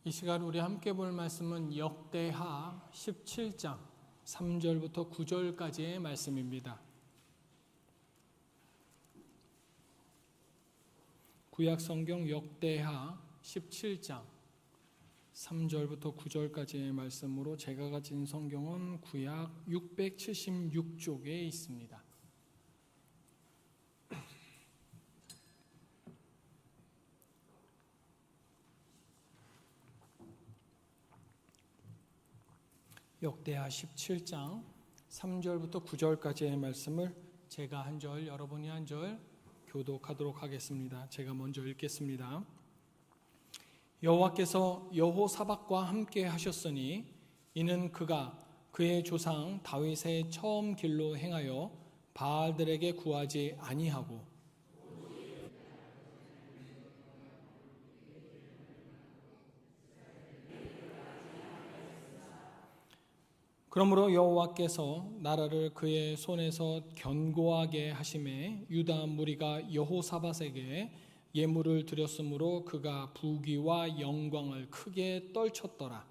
이 시간 우리 함께 볼 말씀은 역대하 17장 3절부터 9절까지의 말씀입니다. 구약 성경 역대하 17장 3절부터 9절까지의 말씀으로 제가 가진 성경은 구약 676쪽에 있습니다. 역대하 17장 3절부터 9절까지의 말씀을 제가 한 절, 여러분이 한 절 교독하도록 하겠습니다. 제가 먼저 읽겠습니다. 여호와께서 여호사밧과 함께 하셨으니 이는 그가 그의 조상 다윗의 처음 길로 행하여 바알들에게 구하지 아니하고 그러므로 여호와께서 나라를 그의 손에서 견고하게 하심에 유다 무리가 여호사밧에게 예물을 드렸으므로 그가 부귀와 영광을 크게 떨쳤더라.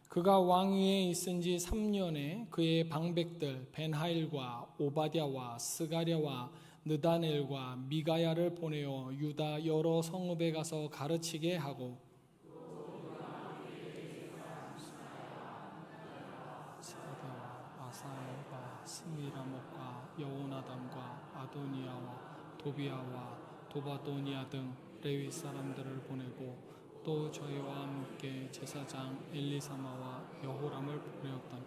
그가 왕위에 있은 지 3년에 그의 방백들 벤하일과 오바댜와 스가랴와 느다넬과 미가야를 보내어 유다 여러 성읍에 가서 가르치게 하고 스가랴와 아사엘과 스미라목과 여호나담과 아도니아와 도비아와 도바도니아 등 레위 사람들을 보내고 또 저희와 함께 제사장 엘리사마와 여호람을 보내었다.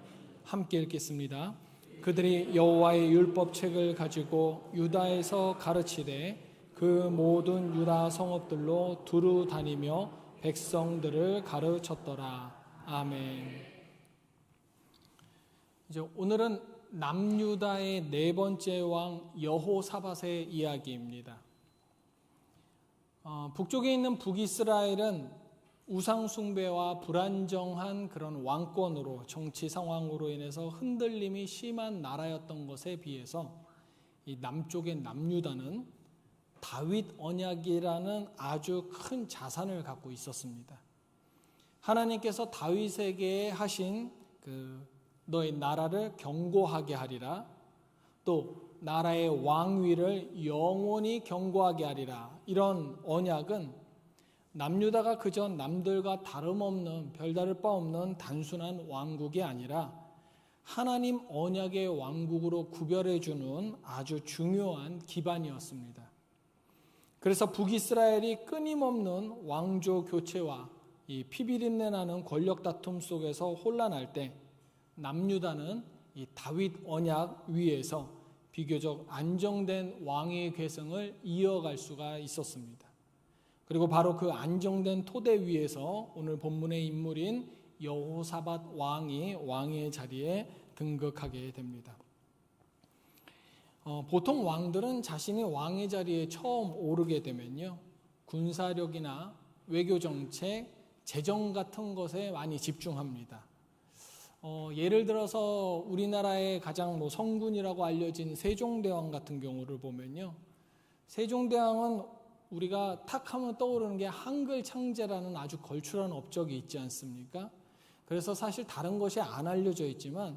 함께 읽겠습니다. 그들이 여호와의 율법책을 가지고 유다에서 가르치되 그 모든 유다 성읍들로 두루 다니며 백성들을 가르쳤더라. 아멘. 이제 오늘은 남유다의 네 번째 왕 여호사밧의 이야기입니다. 북쪽에 있는 북이스라엘은 우상숭배와 불안정한 그런 왕권으로 정치 상황으로 인해서 흔들림이 심한 나라였던 것에 비해서 이 남쪽의 남유다는 다윗 언약이라는 아주 큰 자산을 갖고 있었습니다. 하나님께서 다윗에게 하신 너의 나라를 견고하게 하리라, 또 나라의 왕위를 영원히 견고하게 하리라, 이런 언약은 남유다가 그저 남들과 다름없는 별다를 바 없는 단순한 왕국이 아니라 하나님 언약의 왕국으로 구별해주는 아주 중요한 기반이었습니다. 그래서 북이스라엘이 끊임없는 왕조 교체와 이 피비린내 나는 권력 다툼 속에서 혼란할 때 남유다는 이 다윗 언약 위에서 비교적 안정된 왕의 계승을 이어갈 수가 있었습니다. 그리고 바로 그 안정된 토대 위에서 오늘 본문의 인물인 여호사밧 왕이 왕의 자리에 등극하게 됩니다. 보통 왕들은 자신이 왕의 자리에 처음 오르게 되면요, 군사력이나 외교정책, 재정 같은 것에 많이 집중합니다. 예를 들어서 우리나라의 가장 성군이라고 알려진 세종대왕 같은 경우를 보면요, 세종대왕은 우리가 탁 하면 떠오르는 게 한글 창제라는 아주 걸출한 업적이 있지 않습니까? 그래서 사실 다른 것이 안 알려져 있지만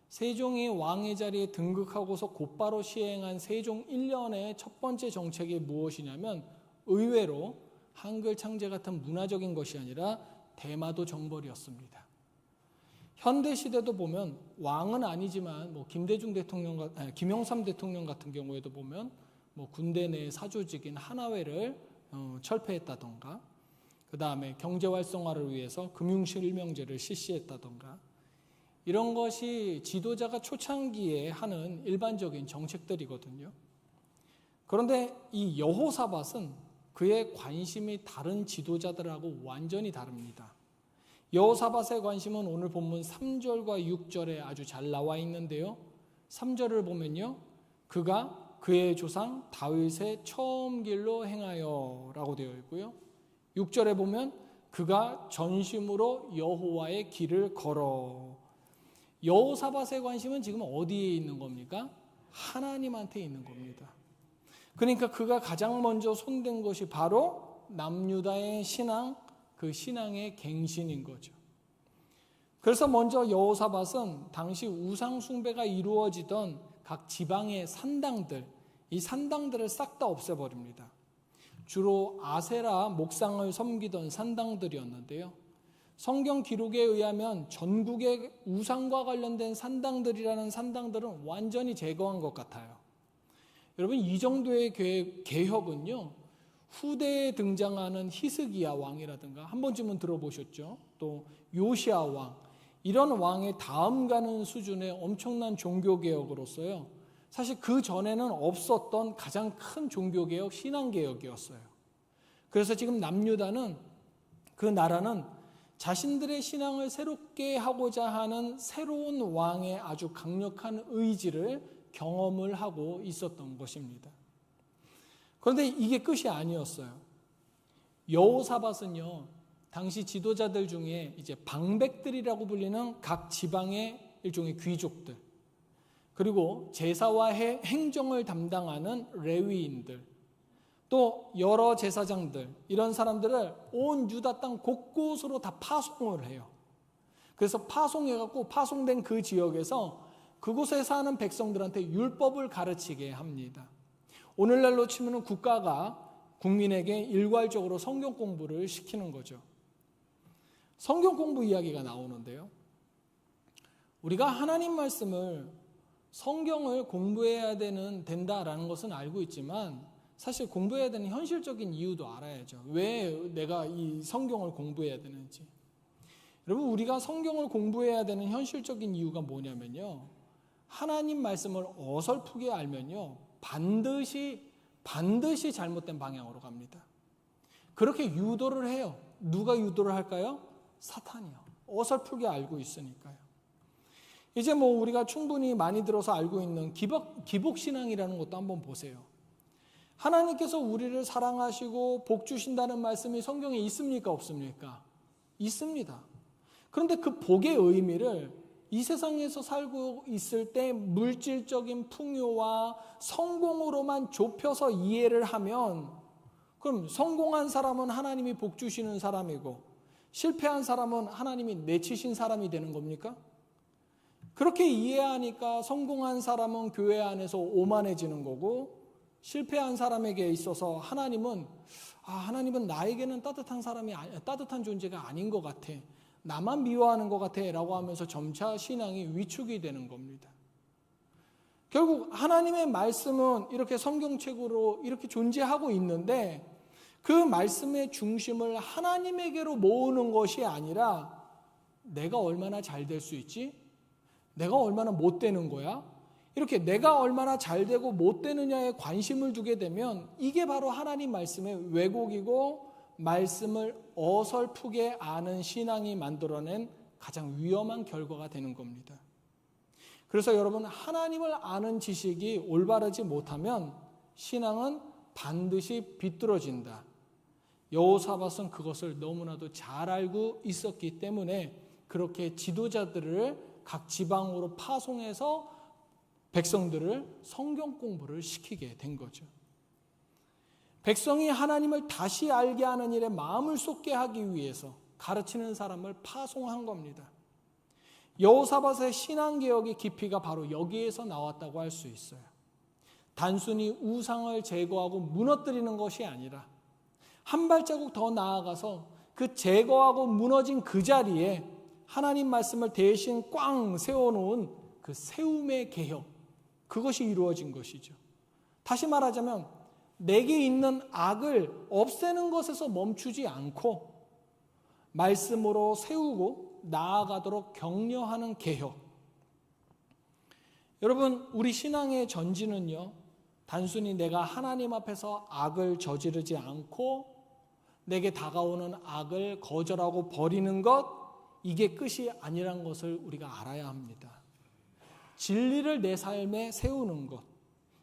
세종이 왕의 자리에 등극하고서 곧바로 시행한 세종 1년의 첫 번째 정책이 무엇이냐면 의외로 한글 창제 같은 문화적인 것이 아니라 대마도 정벌이었습니다. 현대 시대도 보면 왕은 아니지만 김대중 대통령, 김영삼 대통령 같은 경우에도 보면 군대 내 사조직인 하나회를 철폐했다던가, 그 다음에 경제 활성화를 위해서 금융실명제를 실시했다던가, 이런 것이 지도자가 초창기에 하는 일반적인 정책들이거든요. 그런데 이 여호사밧은 그의 관심이 다른 지도자들하고 완전히 다릅니다. 여호사밧의 관심은 오늘 본문 3절과 6절에 아주 잘 나와 있는데요, 3절을 보면요, 그가 그의 조상 다윗의 처음 길로 행하여 라고 되어 있고요, 6절에 보면 그가 전심으로 여호와의 길을 걸어. 여호사밧의 관심은 지금 어디에 있는 겁니까? 하나님한테 있는 겁니다. 그러니까 그가 가장 먼저 손댄 것이 바로 남유다의 신앙, 그 신앙의 갱신인 거죠. 그래서 먼저 여호사밧은 당시 우상 숭배가 이루어지던 각 지방의 산당들, 이 산당들을 싹 다 없애버립니다. 주로 아세라 목상을 섬기던 산당들이었는데요. 성경 기록에 의하면 전국의 우상과 관련된 산당들이라는 산당들은 완전히 제거한 것 같아요. 여러분, 이 정도의 개혁은요, 후대에 등장하는 히스기야 왕이라든가 한 번쯤은 들어보셨죠? 또 요시야 왕, 이런 왕의 다음 가는 수준의 엄청난 종교개혁으로서요, 사실 그 전에는 없었던 가장 큰 종교개혁, 신앙개혁이었어요. 그래서 지금 남유다는, 그 나라는 자신들의 신앙을 새롭게 하고자 하는 새로운 왕의 아주 강력한 의지를 경험을 하고 있었던 것입니다. 그런데 이게 끝이 아니었어요. 여호사밧은요, 당시 지도자들 중에 이제 방백들이라고 불리는 각 지방의 일종의 귀족들, 그리고 제사와 행정을 담당하는 레위인들, 또 여러 제사장들, 이런 사람들을 온 유다 땅 곳곳으로 다 파송을 해요. 그래서 파송해갖고 파송된 그 지역에서 그곳에 사는 백성들한테 율법을 가르치게 합니다. 오늘날로 치면 국가가 국민에게 일괄적으로 성경 공부를 시키는 거죠. 성경 공부 이야기가 나오는데요. 우리가 하나님 말씀을, 성경을 공부해야 된다라는 것은 알고 있지만 사실 공부해야 되는 현실적인 이유도 알아야죠. 왜 내가 이 성경을 공부해야 되는지. 여러분, 우리가 성경을 공부해야 되는 현실적인 이유가 뭐냐면요, 하나님 말씀을 어설프게 알면요, 반드시 잘못된 방향으로 갑니다. 그렇게 유도를 해요. 누가 유도를 할까요? 사탄이요. 어설프게 알고 있으니까요. 이제 우리가 충분히 많이 들어서 알고 있는 기복신앙이라는 것도 한번 보세요. 하나님께서 우리를 사랑하시고 복 주신다는 말씀이 성경에 있습니까? 없습니까? 있습니다. 그런데 그 복의 의미를 이 세상에서 살고 있을 때 물질적인 풍요와 성공으로만 좁혀서 이해를 하면, 그럼 성공한 사람은 하나님이 복 주시는 사람이고 실패한 사람은 하나님이 내치신 사람이 되는 겁니까? 그렇게 이해하니까 성공한 사람은 교회 안에서 오만해지는 거고, 실패한 사람에게 있어서 하나님은 나에게는 따뜻한 존재가 아닌 것 같아, 나만 미워하는 것 같아 라고 하면서 점차 신앙이 위축이 되는 겁니다. 결국 하나님의 말씀은 이렇게 성경책으로 이렇게 존재하고 있는데, 그 말씀의 중심을 하나님에게로 모으는 것이 아니라 내가 얼마나 잘 될 수 있지? 내가 얼마나 못 되는 거야? 이렇게 내가 얼마나 잘 되고 못 되느냐에 관심을 두게 되면 이게 바로 하나님 말씀의 왜곡이고, 말씀을 어설프게 아는 신앙이 만들어낸 가장 위험한 결과가 되는 겁니다. 그래서 여러분, 하나님을 아는 지식이 올바르지 못하면 신앙은 반드시 비뚤어진다. 여호사밧은 그것을 너무나도 잘 알고 있었기 때문에 그렇게 지도자들을 각 지방으로 파송해서 백성들을 성경 공부를 시키게 된 거죠. 백성이 하나님을 다시 알게 하는 일에 마음을 쏟게 하기 위해서 가르치는 사람을 파송한 겁니다. 여호사밧의 신앙개혁의 깊이가 바로 여기에서 나왔다고 할 수 있어요. 단순히 우상을 제거하고 무너뜨리는 것이 아니라 한 발자국 더 나아가서 그 제거하고 무너진 그 자리에 하나님 말씀을 대신 꽝 세워놓은 그 세움의 개혁, 그것이 이루어진 것이죠. 다시 말하자면 내게 있는 악을 없애는 것에서 멈추지 않고 말씀으로 세우고 나아가도록 격려하는 개혁. 여러분, 우리 신앙의 전진은요, 단순히 내가 하나님 앞에서 악을 저지르지 않고 내게 다가오는 악을 거절하고 버리는 것, 이게 끝이 아니란 것을 우리가 알아야 합니다. 진리를 내 삶에 세우는 것,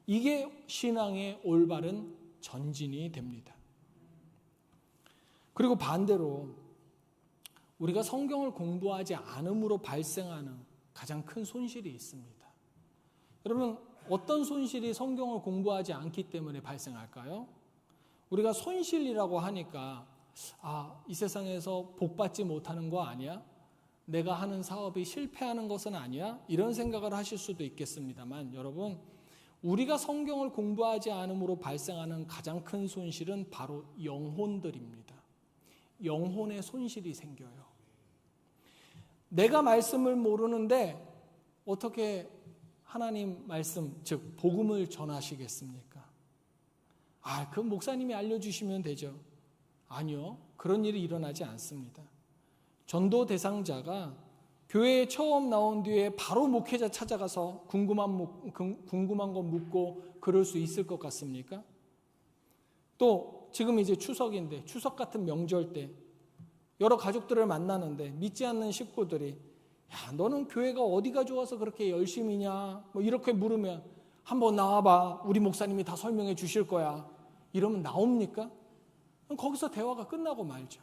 이게 신앙의 올바른 전진이 됩니다. 그리고 반대로 우리가 성경을 공부하지 않음으로 발생하는 가장 큰 손실이 있습니다. 여러분, 어떤 손실이 성경을 공부하지 않기 때문에 발생할까요? 우리가 손실이라고 하니까 이 세상에서 복받지 못하는 거 아니야? 내가 하는 사업이 실패하는 것은 아니야? 이런 생각을 하실 수도 있겠습니다만 여러분, 우리가 성경을 공부하지 않음으로 발생하는 가장 큰 손실은 바로 영혼들입니다. 영혼의 손실이 생겨요. 내가 말씀을 모르는데 어떻게 하나님 말씀, 즉 복음을 전하시겠습니까? 그 목사님이 알려주시면 되죠. 아니요, 그런 일이 일어나지 않습니다. 전도 대상자가 교회에 처음 나온 뒤에 바로 목회자 찾아가서 궁금한 거 묻고 그럴 수 있을 것 같습니까? 또 지금 이제 추석인데, 추석 같은 명절 때 여러 가족들을 만나는데 믿지 않는 식구들이 너는 교회가 어디가 좋아서 그렇게 열심히냐? 이렇게 물으면 한번 나와봐. 우리 목사님이 다 설명해 주실 거야. 이러면 나옵니까? 거기서 대화가 끝나고 말죠.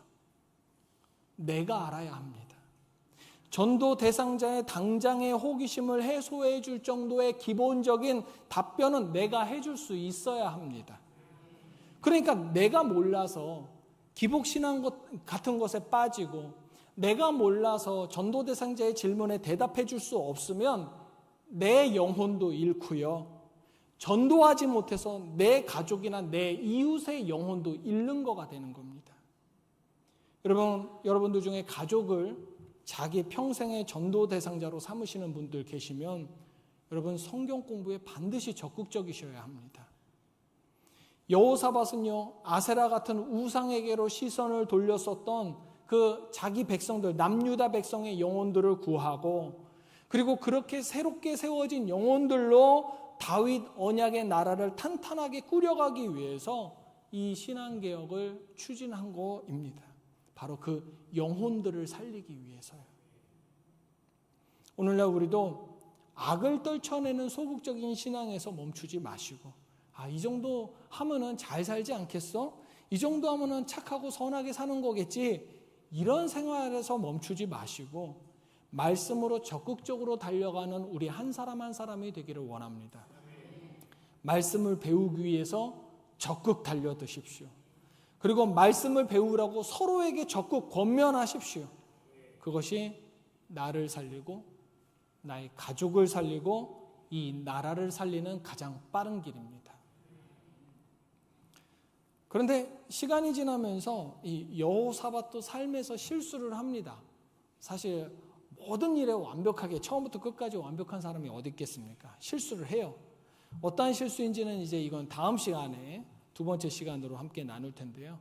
내가 알아야 합니다. 전도 대상자의 당장의 호기심을 해소해 줄 정도의 기본적인 답변은 내가 해줄 수 있어야 합니다. 그러니까 내가 몰라서 기복신앙 같은 것에 빠지고 내가 몰라서 전도 대상자의 질문에 대답해 줄 수 없으면 내 영혼도 잃고요. 전도하지 못해서 내 가족이나 내 이웃의 영혼도 잃는 거가 되는 겁니다. 여러분들 중에 가족을 자기 평생의 전도 대상자로 삼으시는 분들 계시면 여러분 성경 공부에 반드시 적극적이셔야 합니다. 여호사밧은요, 아세라 같은 우상에게로 시선을 돌렸었던 그 자기 백성들, 남유다 백성의 영혼들을 구하고, 그리고 그렇게 새롭게 세워진 영혼들로 다윗 언약의 나라를 탄탄하게 꾸려가기 위해서 이 신앙개혁을 추진한 것입니다. 바로 그 영혼들을 살리기 위해서요. 오늘날 우리도 악을 떨쳐내는 소극적인 신앙에서 멈추지 마시고, 이 정도 하면은 잘 살지 않겠어? 이 정도 하면은 착하고 선하게 사는 거겠지? 이런 생활에서 멈추지 마시고 말씀으로 적극적으로 달려가는 우리 한 사람 한 사람이 되기를 원합니다. 말씀을 배우기 위해서 적극 달려드십시오. 그리고 말씀을 배우라고 서로에게 적극 권면하십시오. 그것이 나를 살리고 나의 가족을 살리고 이 나라를 살리는 가장 빠른 길입니다. 그런데 시간이 지나면서 이 여호사밧도 삶에서 실수를 합니다. 사실 모든 일에 완벽하게 처음부터 끝까지 완벽한 사람이 어디 있겠습니까? 실수를 해요. 어떠한 실수인지는 이제 이건 다음 시간에 두 번째 시간으로 함께 나눌 텐데요.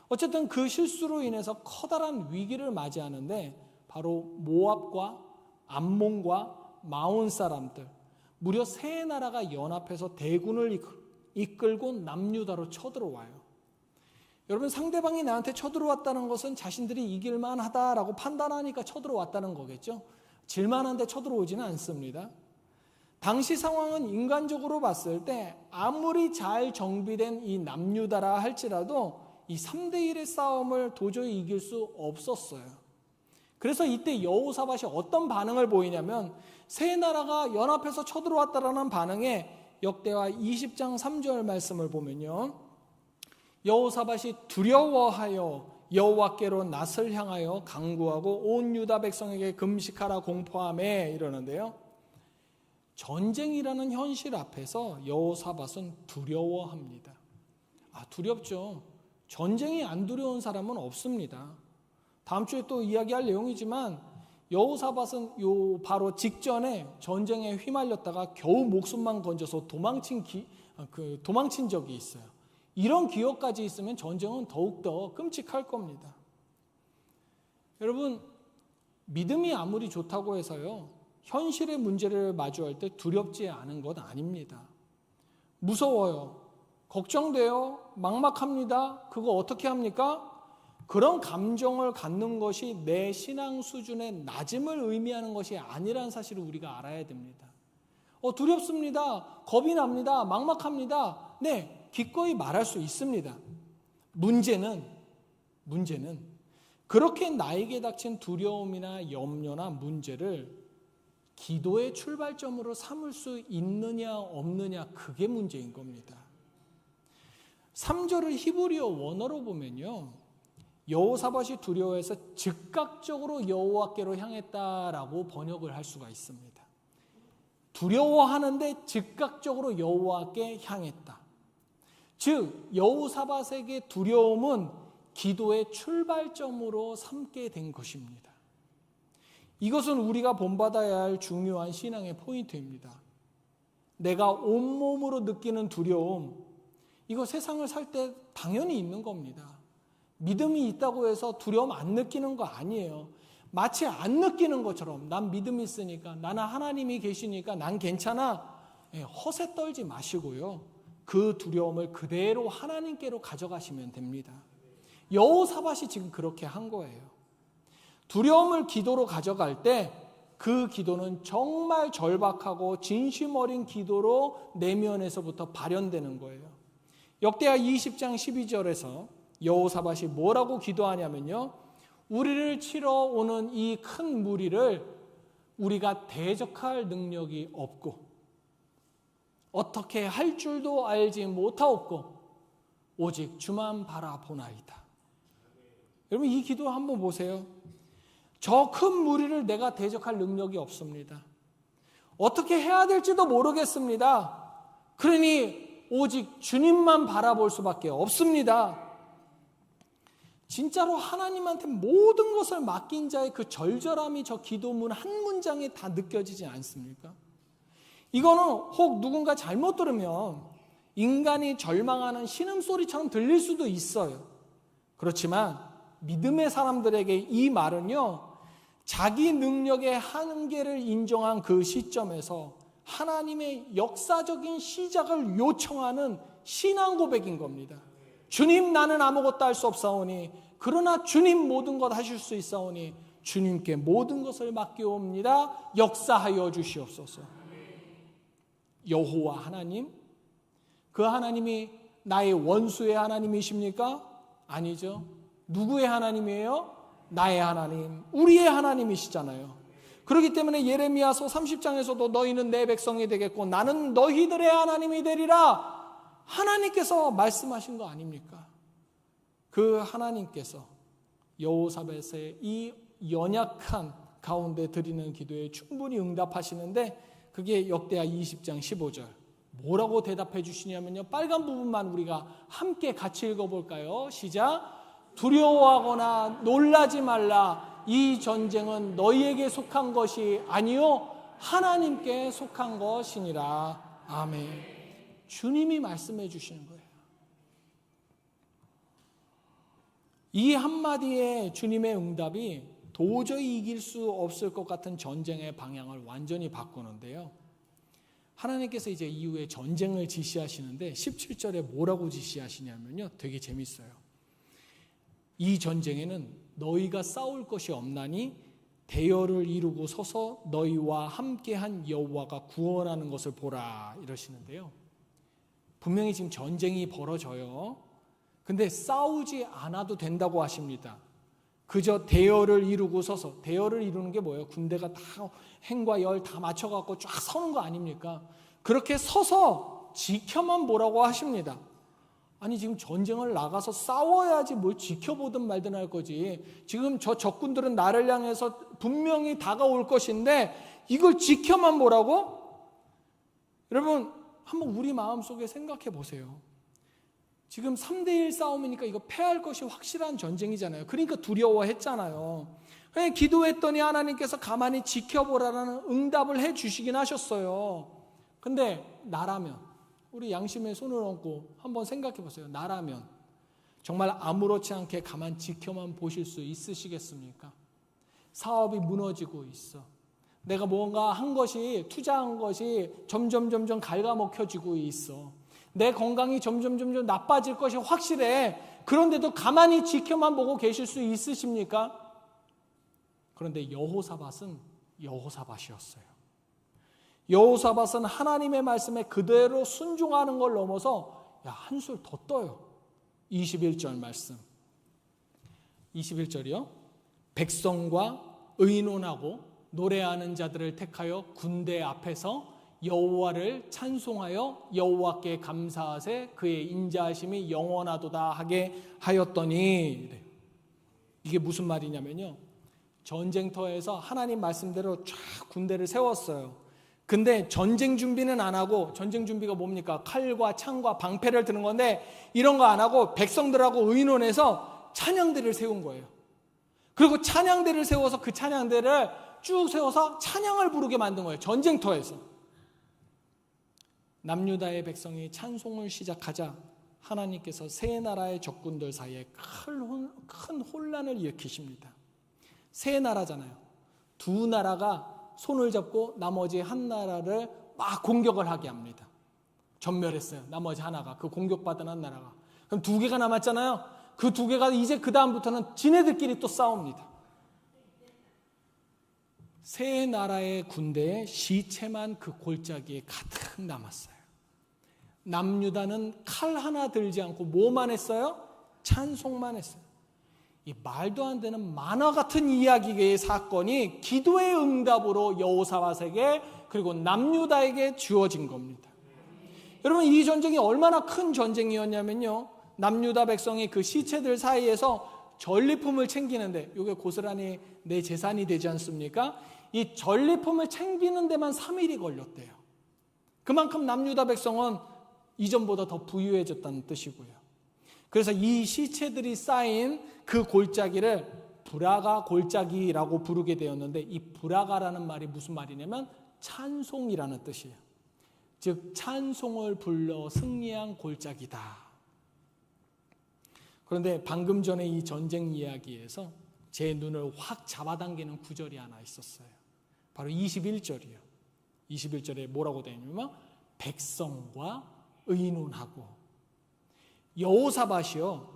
어쨌든 그 실수로 인해서 커다란 위기를 맞이하는데 바로 모압과 암몬과 마온 사람들, 무려 세 나라가 연합해서 대군을 이끌고 남유다로 쳐들어와요. 여러분, 상대방이 나한테 쳐들어왔다는 것은 자신들이 이길만 하다라고 판단하니까 쳐들어왔다는 거겠죠. 질만한데 쳐들어오지는 않습니다. 당시 상황은 인간적으로 봤을 때 아무리 잘 정비된 이 남유다라 할지라도 이 3대1의 싸움을 도저히 이길 수 없었어요. 그래서 이때 여호사밧이 어떤 반응을 보이냐면 세 나라가 연합해서 쳐들어왔다라는 반응에 역대하 20장 3절 말씀을 보면요. 여호사밧이 두려워하여 여호와께로 낯을 향하여 간구하고 온 유다 백성에게 금식하라 공포하매 이러는데요. 전쟁이라는 현실 앞에서 여호사밧은 두려워합니다. 두렵죠. 전쟁이 안 두려운 사람은 없습니다. 다음 주에 또 이야기할 내용이지만 여호사밧은 바로 직전에 전쟁에 휘말렸다가 겨우 목숨만 건져서 도망친 적이 있어요. 이런 기억까지 있으면 전쟁은 더욱더 끔찍할 겁니다. 여러분, 믿음이 아무리 좋다고 해서요, 현실의 문제를 마주할 때 두렵지 않은 것 아닙니다. 무서워요. 걱정돼요. 막막합니다. 그거 어떻게 합니까? 그런 감정을 갖는 것이 내 신앙 수준의 낮음을 의미하는 것이 아니라는 사실을 우리가 알아야 됩니다. 두렵습니다. 겁이 납니다. 막막합니다. 네, 기꺼이 말할 수 있습니다. 문제는 그렇게 나에게 닥친 두려움이나 염려나 문제를 기도의 출발점으로 삼을 수 있느냐 없느냐, 그게 문제인 겁니다. 3절을 히브리어 원어로 보면요, 여호사밧이 두려워해서 즉각적으로 여호와께로 향했다라고 번역을 할 수가 있습니다. 두려워하는데 즉각적으로 여호와께 향했다. 즉 여호사밧에게 두려움은 기도의 출발점으로 삼게 된 것입니다. 이것은 우리가 본받아야 할 중요한 신앙의 포인트입니다. 내가 온몸으로 느끼는 두려움, 이거 세상을 살 때 당연히 있는 겁니다. 믿음이 있다고 해서 두려움 안 느끼는 거 아니에요. 마치 안 느끼는 것처럼 난 믿음이 있으니까, 나는 하나님이 계시니까 난 괜찮아, 허세 떨지 마시고요, 그 두려움을 그대로 하나님께로 가져가시면 됩니다. 여호사밧이 지금 그렇게 한 거예요. 두려움을 기도로 가져갈 때 그 기도는 정말 절박하고 진심 어린 기도로 내면에서부터 발현되는 거예요. 역대하 20장 12절에서 여호사밧이 뭐라고 기도하냐면요, 우리를 치러 오는 이 큰 무리를 우리가 대적할 능력이 없고 어떻게 할 줄도 알지 못하옵고 오직 주만 바라보나이다. 여러분, 이 기도 한번 보세요. 저 큰 무리를 내가 대적할 능력이 없습니다. 어떻게 해야 될지도 모르겠습니다. 그러니 오직 주님만 바라볼 수밖에 없습니다. 진짜로 하나님한테 모든 것을 맡긴 자의 그 절절함이 저 기도문 한 문장에 다 느껴지지 않습니까? 이거는 혹 누군가 잘못 들으면 인간이 절망하는 신음소리처럼 들릴 수도 있어요. 그렇지만 믿음의 사람들에게 이 말은요, 자기 능력의 한계를 인정한 그 시점에서 하나님의 역사적인 시작을 요청하는 신앙 고백인 겁니다. 주님, 나는 아무것도 할 수 없사오니 그러나 주님 모든 것 하실 수 있사오니 주님께 모든 것을 맡기옵니다. 역사하여 주시옵소서. 여호와 하나님, 그 하나님이 나의 원수의 하나님이십니까? 아니죠. 누구의 하나님이에요? 나의 하나님, 우리의 하나님이시잖아요. 그렇기 때문에 예레미야서 30장에서도 너희는 내 백성이 되겠고 나는 너희들의 하나님이 되리라, 하나님께서 말씀하신 거 아닙니까? 그 하나님께서 여호사밧의 이 연약한 가운데 드리는 기도에 충분히 응답하시는데, 그게 역대하 20장 15절 뭐라고 대답해 주시냐면요, 빨간 부분만 우리가 함께 같이 읽어볼까요? 시작. 두려워하거나 놀라지 말라. 이 전쟁은 너희에게 속한 것이 아니요 하나님께 속한 것이니라. 아멘. 주님이 말씀해 주시는 거예요. 이 한마디의 주님의 응답이 도저히 이길 수 없을 것 같은 전쟁의 방향을 완전히 바꾸는데요, 하나님께서 이제 이후에 전쟁을 지시하시는데 17절에 뭐라고 지시하시냐면요, 되게 재밌어요. 이 전쟁에는 너희가 싸울 것이 없나니 대열을 이루고 서서 너희와 함께한 여호와가 구원하는 것을 보라, 이러시는데요, 분명히 지금 전쟁이 벌어져요. 근데 싸우지 않아도 된다고 하십니다. 그저 대열을 이루고 서서, 대열을 이루는 게 뭐예요? 군대가 다 행과 열 다 맞춰갖고 쫙 서는 거 아닙니까? 그렇게 서서 지켜만 보라고 하십니다. 아니, 지금 전쟁을 나가서 싸워야지 뭘 지켜보든 말든 할 거지. 지금 저 적군들은 나를 향해서 분명히 다가올 것인데 이걸 지켜만 보라고? 여러분, 한번 우리 마음속에 생각해 보세요. 지금 3대1 싸움이니까 이거 패할 것이 확실한 전쟁이잖아요. 그러니까 두려워했잖아요. 그냥 기도했더니 하나님께서 가만히 지켜보라는 응답을 해 주시긴 하셨어요. 근데 나라면, 우리 양심에 손을 얹고 한번 생각해 보세요. 나라면 정말 아무렇지 않게 가만 지켜만 보실 수 있으시겠습니까? 사업이 무너지고 있어. 내가 뭔가 한 것이, 투자한 것이 점점 갉아먹혀지고 있어. 내 건강이 점점 나빠질 것이 확실해. 그런데도 가만히 지켜만 보고 계실 수 있으십니까? 그런데 여호사밧은 여호사밧이었어요. 여호사밧은 하나님의 말씀에 그대로 순종하는 걸 넘어서 한술 더 떠요. 21절 말씀. 21절이요. 백성과 의논하고 노래하는 자들을 택하여 군대 앞에서 여호와를 찬송하여 여호와께 감사하세 그의 인자하심이 영원하도다 하게 하였더니, 이게 무슨 말이냐면요, 전쟁터에서 하나님 말씀대로 쫙 군대를 세웠어요. 근데 전쟁 준비는 안 하고, 전쟁 준비가 뭡니까? 칼과 창과 방패를 드는 건데 이런 거 안 하고 백성들하고 의논해서 찬양대를 세운 거예요. 그리고 찬양대를 세워서 그 찬양대를 쭉 세워서 찬양을 부르게 만든 거예요. 전쟁터에서. 남유다의 백성이 찬송을 시작하자 하나님께서 세 나라의 적군들 사이에 큰 혼란을 일으키십니다. 세 나라잖아요. 두 나라가 손을 잡고 나머지 한 나라를 막 공격을 하게 합니다. 전멸했어요. 나머지 하나가, 그 공격받은 한 나라가. 그럼 두 개가 남았잖아요. 그 두 개가 이제 그 다음부터는 지네들끼리 또 싸웁니다. 세 나라의 군대의 시체만 그 골짜기에 가득 남았어요. 남유다는 칼 하나 들지 않고 뭐만 했어요? 찬송만 했어요. 이 말도 안 되는 만화 같은 이야기의 사건이 기도의 응답으로 여호사밧에게 그리고 남유다에게 주어진 겁니다. 여러분, 이 전쟁이 얼마나 큰 전쟁이었냐면요, 남유다 백성이 그 시체들 사이에서 전리품을 챙기는데, 이게 고스란히 내 재산이 되지 않습니까? 이 전리품을 챙기는 데만 3일이 걸렸대요. 그만큼 남유다 백성은 이전보다 더 부유해졌다는 뜻이고요. 그래서 이 시체들이 쌓인 그 골짜기를 브라가 골짜기라고 부르게 되었는데, 이 브라가라는 말이 무슨 말이냐면 찬송이라는 뜻이에요. 즉 찬송을 불러 승리한 골짜기다. 그런데 방금 전에 이 전쟁 이야기에서 제 눈을 확 잡아당기는 구절이 하나 있었어요. 바로 21절이요. 21절에 뭐라고 되어 있냐면 백성과 의논하고. 여호사밧이요,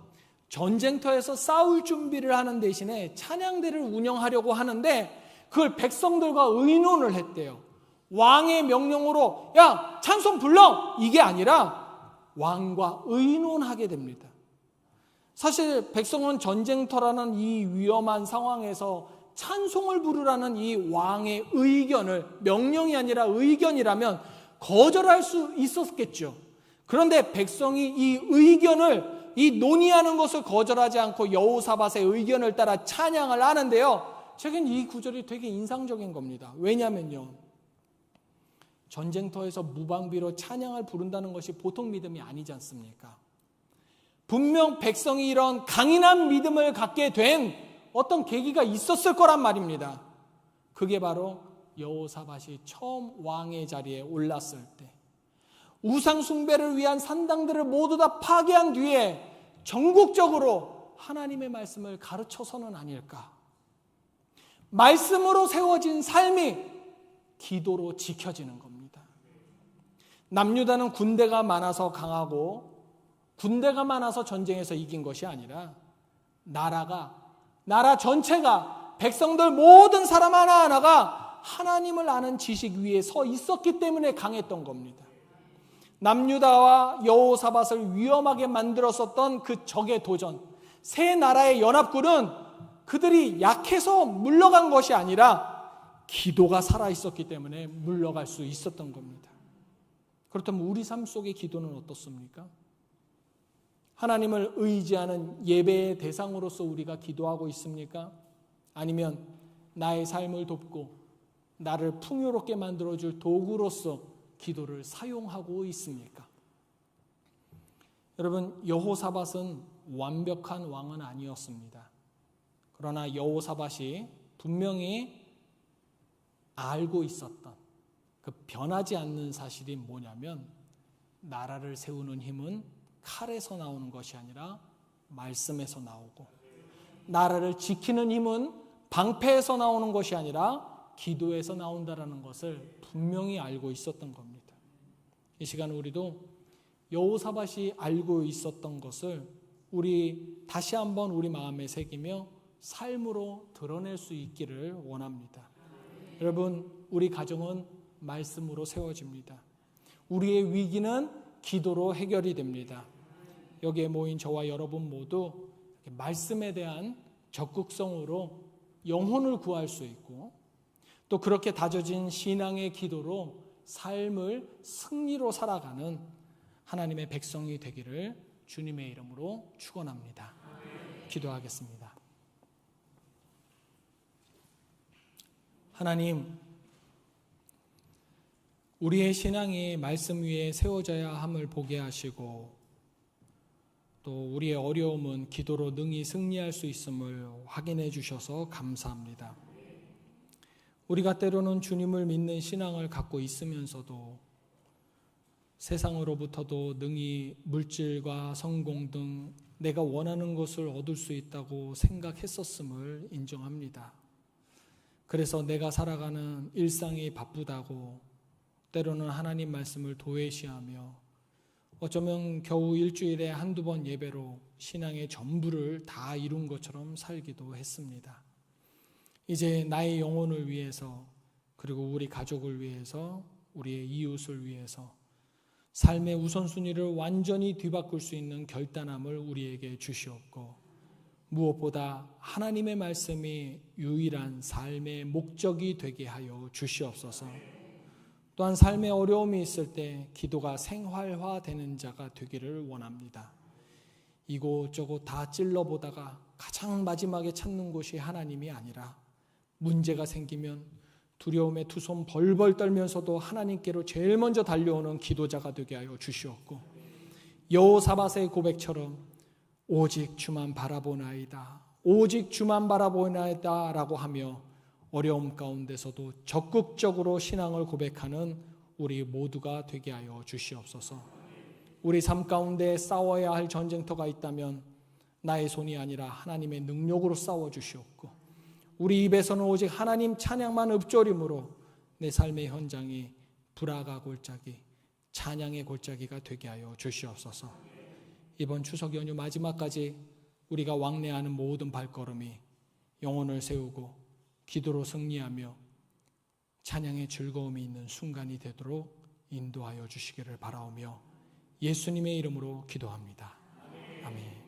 전쟁터에서 싸울 준비를 하는 대신에 찬양대를 운영하려고 하는데 그걸 백성들과 의논을 했대요. 왕의 명령으로 야 찬송 불러, 이게 아니라 왕과 의논하게 됩니다. 사실 백성은 전쟁터라는 이 위험한 상황에서 찬송을 부르라는 이 왕의 의견을, 명령이 아니라 의견이라면 거절할 수 있었겠죠. 그런데 백성이 이 의견을, 이 논의하는 것을 거절하지 않고 여호사밧의 의견을 따라 찬양을 하는데요, 제겐 이 구절이 되게 인상적인 겁니다. 왜냐면요, 전쟁터에서 무방비로 찬양을 부른다는 것이 보통 믿음이 아니지 않습니까? 분명 백성이 이런 강인한 믿음을 갖게 된 어떤 계기가 있었을 거란 말입니다. 그게 바로 여호사밧이 처음 왕의 자리에 올랐을 때, 우상 숭배를 위한 산당들을 모두 다 파괴한 뒤에 전국적으로 하나님의 말씀을 가르쳐서는 아닐까. 말씀으로 세워진 삶이 기도로 지켜지는 겁니다. 남유다는 군대가 많아서 강하고 군대가 많아서 전쟁에서 이긴 것이 아니라 나라 전체가, 백성들 모든 사람 하나하나가 하나님을 아는 지식 위에 서 있었기 때문에 강했던 겁니다. 남유다와 여호사밧을 위험하게 만들었었던 그 적의 도전, 세 나라의 연합군은 그들이 약해서 물러간 것이 아니라 기도가 살아있었기 때문에 물러갈 수 있었던 겁니다. 그렇다면 우리 삶 속의 기도는 어떻습니까? 하나님을 의지하는 예배의 대상으로서 우리가 기도하고 있습니까? 아니면 나의 삶을 돕고 나를 풍요롭게 만들어줄 도구로서 기도를 사용하고 있습니까? 여러분, 여호사밧은 완벽한 왕은 아니었습니다. 그러나 여호사밧이 분명히 알고 있었던 그 변하지 않는 사실이 뭐냐면, 나라를 세우는 힘은 칼에서 나오는 것이 아니라 말씀에서 나오고, 나라를 지키는 힘은 방패에서 나오는 것이 아니라 기도에서 나온다라는 것을 분명히 알고 있었던 겁니다. 이 시간 우리도 여호사밧이 알고 있었던 것을 우리 다시 한번 우리 마음에 새기며 삶으로 드러낼 수 있기를 원합니다. 여러분, 우리 가정은 말씀으로 세워집니다. 우리의 위기는 기도로 해결이 됩니다. 여기에 모인 저와 여러분 모두 말씀에 대한 적극성으로 영혼을 구할 수 있고, 또 그렇게 다져진 신앙의 기도로 삶을 승리로 살아가는 하나님의 백성이 되기를 주님의 이름으로 축원합니다. 기도하겠습니다. 하나님, 우리의 신앙이 말씀 위에 세워져야 함을 보게 하시고 또 우리의 어려움은 기도로 능히 승리할 수 있음을 확인해 주셔서 감사합니다. 우리가 때로는 주님을 믿는 신앙을 갖고 있으면서도 세상으로부터도 능히 물질과 성공 등 내가 원하는 것을 얻을 수 있다고 생각했었음을 인정합니다. 그래서 내가 살아가는 일상이 바쁘다고 때로는 하나님 말씀을 도외시하며 어쩌면 겨우 일주일에 한두 번 예배로 신앙의 전부를 다 이룬 것처럼 살기도 했습니다. 이제 나의 영혼을 위해서 그리고 우리 가족을 위해서 우리의 이웃을 위해서 삶의 우선순위를 완전히 뒤바꿀 수 있는 결단함을 우리에게 주시옵고 무엇보다 하나님의 말씀이 유일한 삶의 목적이 되게 하여 주시옵소서. 또한 삶의 어려움이 있을 때 기도가 생활화되는 자가 되기를 원합니다. 이곳저곳 다 찔러보다가 가장 마지막에 찾는 곳이 하나님이 아니라 문제가 생기면 두려움에 두 손 벌벌 떨면서도 하나님께로 제일 먼저 달려오는 기도자가 되게 하여 주시옵고 여호사밧의 고백처럼 오직 주만 바라보나이다, 오직 주만 바라보나이다 라고 하며 어려움 가운데서도 적극적으로 신앙을 고백하는 우리 모두가 되게 하여 주시옵소서. 우리 삶 가운데 싸워야 할 전쟁터가 있다면 나의 손이 아니라 하나님의 능력으로 싸워 주시옵고 우리 입에서는 오직 하나님 찬양만 읊조림으로 내 삶의 현장이 불화가 골짜기, 찬양의 골짜기가 되게 하여 주시옵소서. 이번 추석 연휴 마지막까지 우리가 왕래하는 모든 발걸음이 영혼을 세우고 기도로 승리하며 찬양의 즐거움이 있는 순간이 되도록 인도하여 주시기를 바라오며 예수님의 이름으로 기도합니다. 아멘.